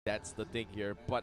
That's the thing here, but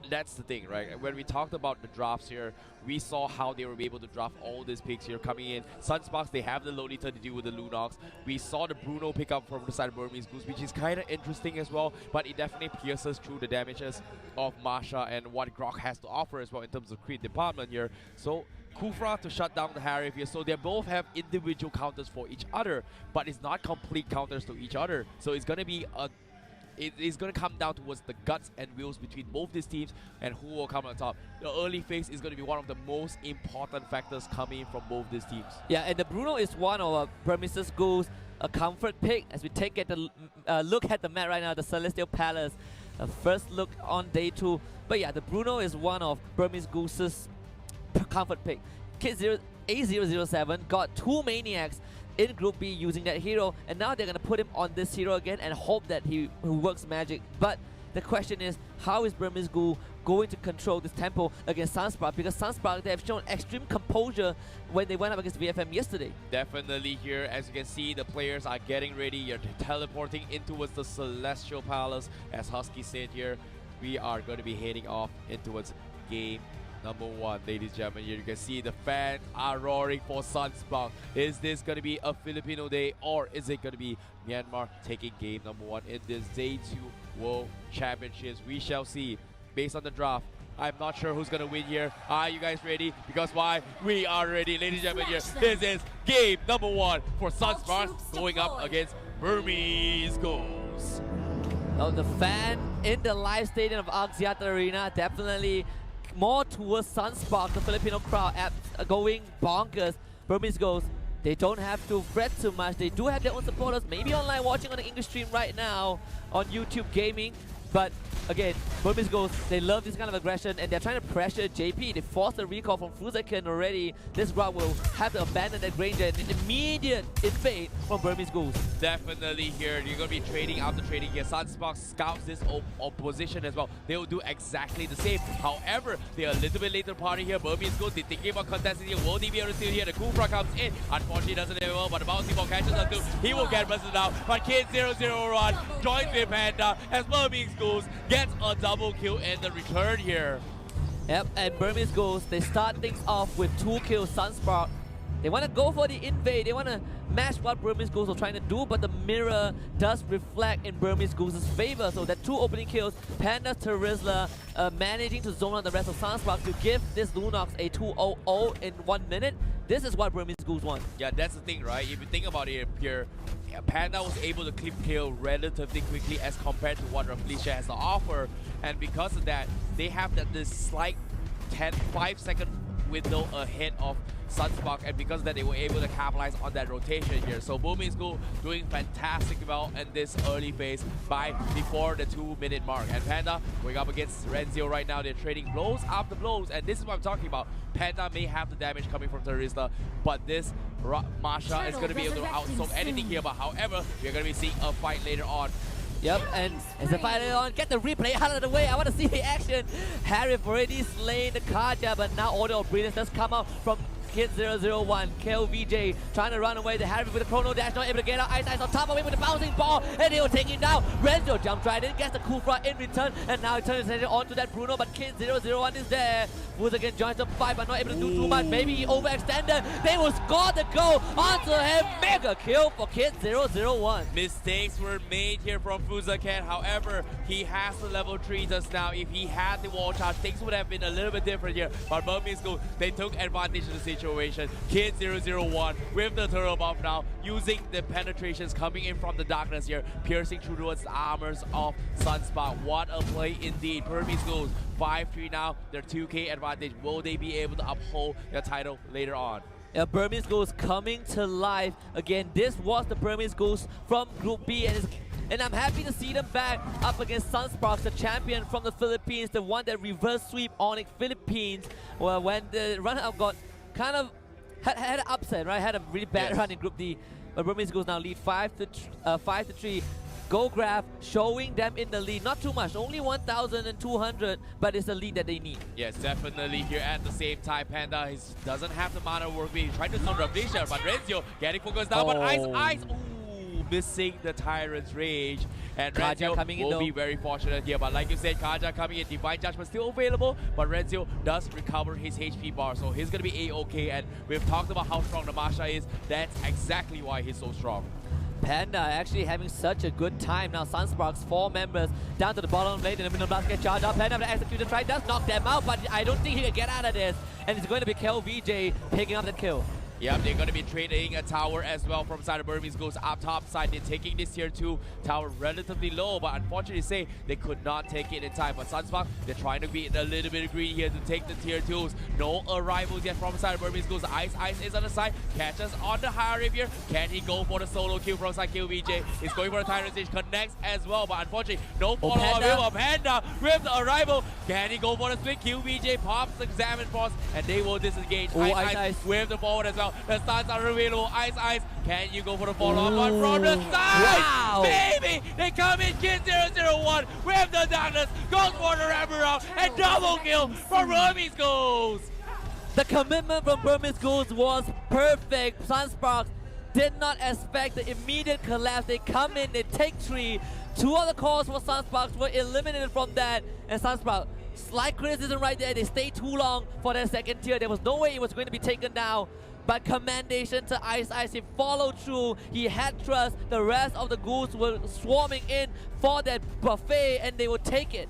that's the thing, right? When we talked about the drafts here, we saw how they were able to draft all these picks here coming in. Sunsparks, they have the Lolita to deal with the Lunox. We saw the Bruno pick up from the side of Burmese Ghouls, which is kind of interesting as well, but it definitely pierces through the damages of Masha and what Grok has to offer as well in terms of crit department here. So Kufra to shut down the Harif here, so they both have individual counters for each other, but it's not complete counters to each other. So it's going to be it is going to come down towards the guts and wills between both these teams and who will come on top. The early phase is going to be one of the most important factors coming from both these teams. Yeah, and the Bruno is one of Burmese Ghouls, a comfort pick as we take a look at the map right now, the Celestial Palace. A first look on day 2. But yeah, the Bruno is one of Burmese Ghouls' comfort pick. Ace007 got 2 Maniacs in Group B using that hero, and now they're going to put him on this hero again and hope that he works magic. But the question is, how is Burmese Ghoul going to control this tempo against Sunsparks? Because Sunsparks, they have shown extreme composure when they went up against VFM yesterday. Definitely here, as you can see, the players are getting ready. You're teleporting in towards the Celestial Palace. As Husky said here, we are going to be heading off in towards game number 1, ladies and gentlemen. Here you can see the fans are roaring for Sunsparks. Is this going to be a Filipino day, or is it going to be Myanmar taking game number 1 in this Day 2 World Championships? We shall see. Based on the draft, I'm not sure who's going to win here. Are you guys ready? Because why? We are ready, ladies and gentlemen. Here, this is game number 1 for Sunsparks going up against Burmese Ghouls. Now the fan in the live stadium of Axiata Arena definitely more towards Sunsparks, the Filipino crowd going bonkers. Burmese Ghouls, they don't have to fret too much. They do have their own supporters, maybe online watching on the English stream right now on YouTube Gaming. But again, Burmese Ghouls, they love this kind of aggression and they're trying to pressure JP. They forced the recall from Fuzaken already. This route will have to abandon that Granger and an immediate invade from Burmese Ghouls. Definitely here, you're going to be trading after trading here. Sunsparks scouts this opposition as well. They will do exactly the same. However, they're a little bit later party here. Burmese Ghouls, they're thinking about contesting here. Will they be able to steal here? The Kufra comes in. Unfortunately, doesn't do well, but the bouncy ball catches up to. He will get busted out. But Kid001 joins with Panda as Burmese Ghouls gets a double kill in the return here. Yep, and Burmese Ghouls, they start things off with 2 kills. Sunspark, they want to go for the invade. They want to match what Burmese Ghouls are trying to do, but the mirror does reflect in Burmese Ghouls' favor. So that 2 opening kills, Panda Terizla managing to zone out the rest of Sunspark to give this Lunox a 2-0-0 in 1 minute. This is what Burmese Ghouls want. Yeah, that's the thing, right? If you think about it here, Panda was able to clip kill relatively quickly as compared to what Felicia has to offer, and because of that, they have this slight 5-second window ahead of Sunspark, and because of that, they were able to capitalize on that rotation here. So Burmese Ghouls doing fantastic well in this early phase before the 2-minute mark. And Panda going up against Renzio right now. They're trading blows after blows, and this is what I'm talking about. Panda may have the damage coming from Terizla, but this Masha is going to be able to outsoak anything here. But however, we're going to be seeing a fight later on. Yep, and as the fight later on, get the replay out of the way. I want to see the action. Harif already slain the Kaja, but now Order of Brilliance does come out from Kid001, KLVJ trying to run away. The Harif with the chrono dash, not able to get out. Ice on top of him with the bouncing ball, and they will take him down. Renzo jump right in, gets the Kufra in return, and now he turns his attention onto that Bruno, but Kid001 is there. Woods again joins the fight, but not able to do too much. Maybe he overextended. They will score the goal onto him. Mega kill for Kid001. Mistakes were made here from Fuzaken. However, he has the level 3 just now. If he had the wall charge, things would have been a little bit different here. But Burmese Ghouls, they took advantage of the situation. Kid001 with the turtle buff now, using the penetrations coming in from the darkness here, piercing through towards the armors of Sunspark. What a play indeed. Burmese Ghouls 5-3 now, their 2K advantage. Will they be able to uphold their title later on? Yeah, Burmese Ghouls coming to life. Again, this was the Burmese Ghouls from Group B, and I'm happy to see them back up against Sunsparks, the champion from the Philippines, the one that reverse sweep Onyx Philippines. Well, when the run-up got kind of had an upset, right? Had a really bad run in Group D, but Burmese Ghouls now lead 5-3. GoGraph showing them in the lead. Not too much, only 1,200, but it's the lead that they need. Yes, definitely here at the same time. Panda doesn't have the mana work. He's trying to zone Ravnisha, but Renzio getting focused down, but Ice. Ooh, missing the Tyrant's Rage. And Kaja Renzio coming in will though. be very fortunate here. But like you said, Kaja coming in, Divine Judgment still available, but Renzio does recover his HP bar, so he's going to be A-okay. And we've talked about how strong the Masha is. That's exactly why he's so strong. Panda actually having such a good time now. Sunsparks, 4 members down to the bottom lane, and the middle blast get charged up. Panda with the execution try does knock them out, but I don't think he can get out of this. And it's going to be KVJ picking up that kill. Yep, they're going to be trading a tower as well from side of Burmese Ghouls up top side. They're taking this tier 2 tower relatively low, but unfortunately say they could not take it in time. But Sunspark, they're trying to be a little bit greedy here to take the tier 2s. No arrivals yet from side of Burmese Ghouls. Ice is on the side, catches on the higher here. Can he go for the solo kill from side KVJ? He's going for the Tyrant Stage, connects as well, but unfortunately no follow-up. Panda with the arrival. Can he go for the split? KVJ pops the Examine Frost, and they will disengage. Ice with the forward as well. The stuns are available. Ice, can you go for the follow-up one from the side? Wow. Baby, they come in. Kid001 with the darkness, goes for the wraparound, and double kill from Burmese Ghouls. The commitment from Burmese Ghouls was perfect. Sunsparks did not expect the immediate collapse. They come in, they take 3. 2 of the calls for Sunsparks were eliminated from that, and Sunsparks, slight criticism right there. They stayed too long for their second tier. There was no way it was going to be taken down. But commendation to Ice, he followed through, he had trust. The rest of the ghouls were swarming in for that buffet, and they would take it.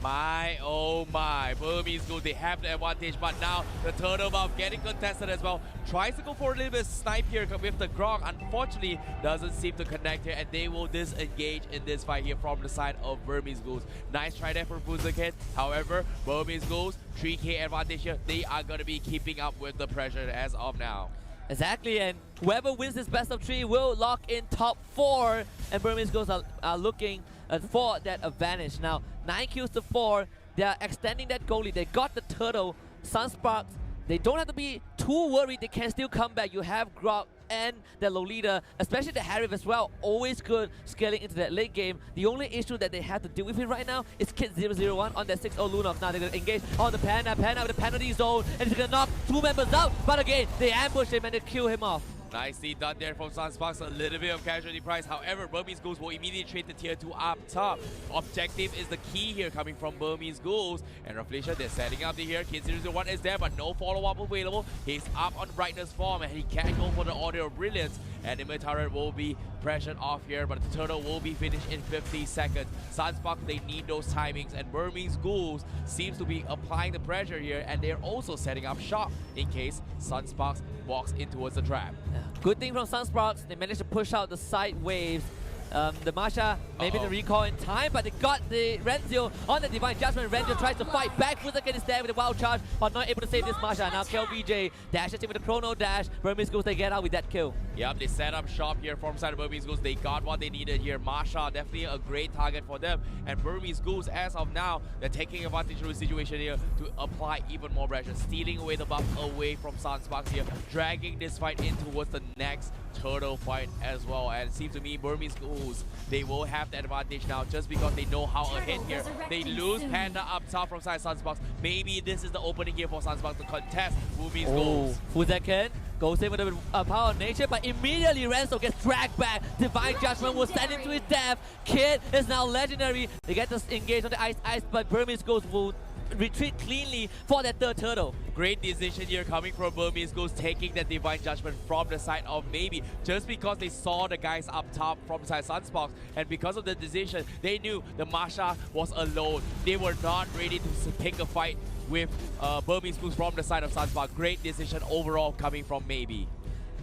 My, oh my, Burmese Ghouls, they have the advantage, but now the turtle buff getting contested as well. Tries to go for a little bit of snipe here with the Grog. Unfortunately, doesn't seem to connect here, and they will disengage in this fight here from the side of Burmese Ghouls. Nice try there for Fuzakid. However, Burmese Ghouls, 3k advantage here. They are going to be keeping up with the pressure as of now. Exactly, and whoever wins this best of 3 will lock in top 4, and Burmese Ghouls are looking for that advantage. Now, 9 kills to 4, they are extending that goalie. They got the turtle. Sunsparks, they don't have to be too worried. They can still come back. You have Grog and the Lolita, especially the Harif as well. Always good scaling into that late game. The only issue that they have to deal with it right now is Kid001 on that 6-0 Lunox. Now they're going to engage on the Panda. Panda with the penalty zone, and he's going to knock 2 members out. But again, they ambush him and they kill him off. Nicely done there from Sunsparks, a little bit of casualty price. However, Burmese Ghouls will immediately trade the tier 2 up top. Objective is the key here coming from Burmese Ghouls. And Reflection, they're setting up the here. Kid001 is there, but no follow-up available. He's up on Brightness form, and he can't go for the Order of Brilliance. And the turret will be pressured off here, but the turtle will be finished in 50 seconds. Sunsparks, they need those timings, and Burmese Ghouls seems to be applying the pressure here, and they're also setting up shop in case Sunsparks walks in towards the trap. Good thing from Sunsparks, they managed to push out the side waves. The Masha, maybe the recall in time, but they got the Renzio on the Divine Judgment. Renzio tries to fight back. Fuzakid is there with a wild charge, but not able to save this Masha. Now KVJ dashes in with a chrono dash. Burmese Ghouls, they get out with that kill. Yep, they set up shop here from side of Burmese Ghouls. They got what they needed here. Masha, definitely a great target for them. And Burmese Ghouls, as of now, they're taking advantage of the situation here to apply even more pressure, stealing away the buff away from Sunsparks here, dragging this fight in towards the next turtle fight as well. And it seems to me Burmese Ghouls, they will have the advantage now just because they know how ahead here. They lose Panda up top from side Sunsparks. Maybe this is the opening here for Sunsparks to contest Burmese Ghouls. Fuzakid goes in with a power of nature, but immediately Renzo gets dragged back. Divine Judgment will send him to his death. Kid is now legendary. They get to engage on the ice, but Burmese Ghouls will retreat cleanly for that third turtle. Great decision here coming from Burmese Ghouls, taking that Divine Judgment from the side of maybe just because they saw the guys up top from side Sunsparks, and because of the decision, they knew the Masha was alone. They were not ready to pick a fight with Burmese Ghouls from the side of Sunsparks. Great decision overall coming from maybe.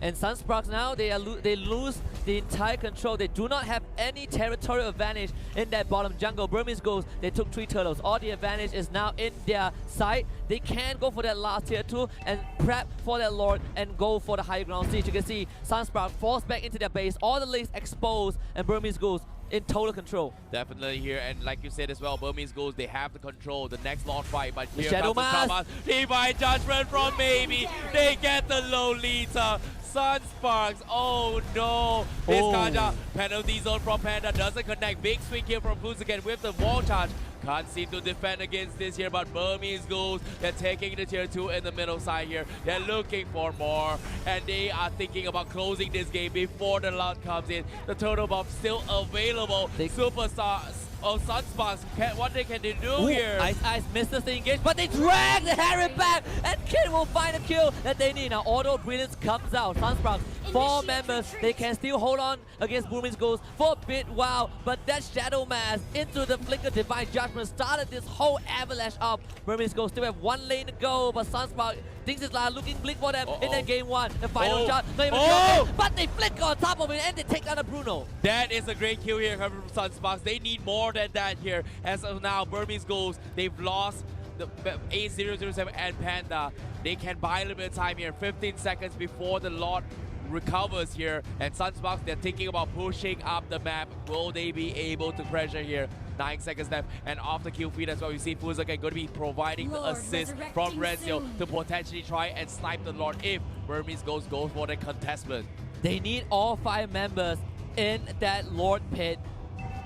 And Sunsparks now, they lose the entire control. They do not have any territorial advantage in that bottom jungle. Burmese Ghouls, they took 3 turtles. All the advantage is now in their side. They can go for that last tier 2 and prep for that Lord and go for the high ground siege. You can see Sunsparks falls back into their base. All the lanes exposed, and Burmese Ghouls in total control. Definitely here, and like you said as well, Burmese Ghouls, they have the control, the next Lord fight, but here Shadow comes the Divine Judgment from maybe. They get the Lolita. Sunsparks. Oh no. This Oh. Kaja penalty zone from Panda doesn't connect. Big swing here from Boots again with the wall charge. Can't seem to defend against this here, but Burmese Ghouls, they're taking the tier 2 in the middle side here. They're looking for more, and they are thinking about closing this game before the lot comes in. The turtle bomb still available. Superstars of Sunsparks, what can they do here? Ice misses the engage, but they drag the Harry back, and Kid will find a kill that they need. Now Auto Brilliance comes out. Sunsparks, 4 members, they can still hold on against Burmese Ghouls for a bit while, but that Shadow Mass into the Flicker Divine Judgment started this whole avalanche up. Burmese Ghouls still have 1 lane to go, but Sunsparks thinks it's like looking bleak for them in that game 1. The final shot, not even sure, but they flicker on top of it and they take down the Bruno. That is a great kill here coming from Sunsparks. They need more than that here. As of now, Burmese Ghouls, they've lost the Ace007 and Panda. They can buy a little bit of time here, 15 seconds before the Lord recovers here, and Sunsparks, they're thinking about pushing up the map. Will they be able to pressure here? 9 seconds left, and off the kill feed as well, we see Fuzakan going to be providing the assist from Rezio to potentially try and snipe the Lord if Burmese Ghouls goes for the contestment. They need all 5 members in that Lord pit.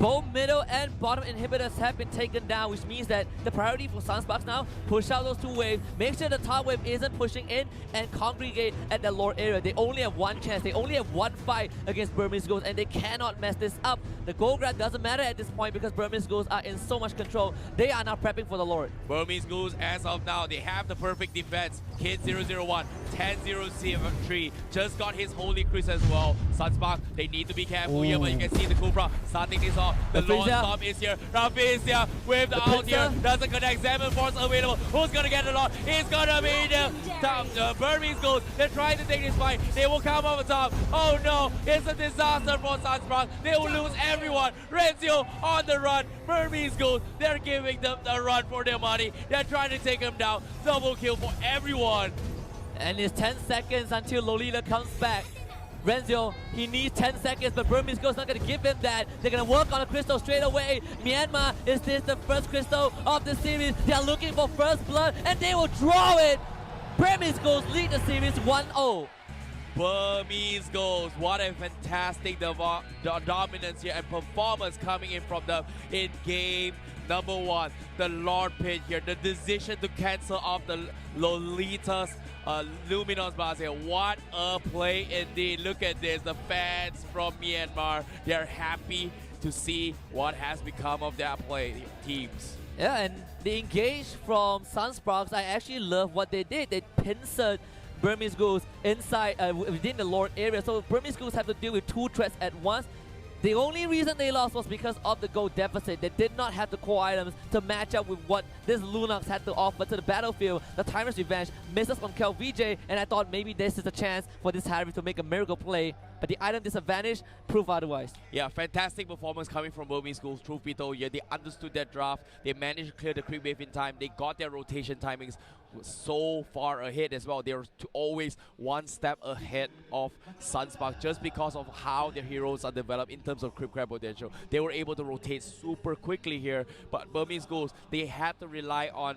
Both middle and bottom inhibitors have been taken down, which means that the priority for Sunsparks now, push out those 2 waves, make sure the top wave isn't pushing in and congregate at the Lord area. They only have 1 chance, they only have 1 fight against Burmese Ghouls, and they cannot mess this up. The gold grab doesn't matter at this point because Burmese Ghouls are in so much control. They are now prepping for the Lord. Burmese Ghouls, as of now, they have the perfect defense. Kid001, 10-0-3, just got his Holy Chris as well. Sunsparks, they need to be careful here, but you can see the Cobra starting this off. The Lord Storm is here. Rafflesia with the out here. Doesn't connect. Seven Force available. Who's going to get the Lord? It's going to be the Burmese Ghouls. They're trying to take this fight. They will come over top. Oh no. It's a disaster for Sunsparks. They will lose everyone. Rezio on the run. Burmese Ghouls, they're giving them the run for their money. They're trying to take them down. Double kill for everyone. And it's 10 seconds until Lolita comes back. Rezio, he needs 10 seconds, but Burmese Ghouls not going to give him that. They're going to work on a crystal straight away. Myanmar, is this the first crystal of the series? They are looking for first blood, and they will draw it. Burmese Ghouls lead the series 1-0. Burmese Ghouls, what a fantastic dominance here and performance coming in from them in game number 1. The Lord Pit here, the decision to cancel off the Lolita's Luminous Blast here. What a play indeed. Look at this. The fans from Myanmar, they're happy to see what has become of their play teams. Yeah, and the engage from Sunsparks, I actually love what they did. They pincered Burmese Ghouls inside within the Lord area. So Burmese Ghouls have to deal with 2 threats at once. The only reason they lost was because of the gold deficit. They did not have the core items to match up with what this Lunox had to offer to the battlefield. The Tyrant's Revenge misses on Kel VJ, and I thought maybe this is a chance for this Harry to make a miracle play. But the item disadvantage proved otherwise. Yeah, fantastic performance coming from Burmese Ghouls. Truth be told, yeah, they understood their draft. They managed to clear the creep wave in time. They got their rotation timings so far ahead as well. They were always 1 step ahead of Sunsparks just because of how their heroes are developed in terms of creep grab potential. They were able to rotate super quickly here, but Burmese Ghouls, they had to rely on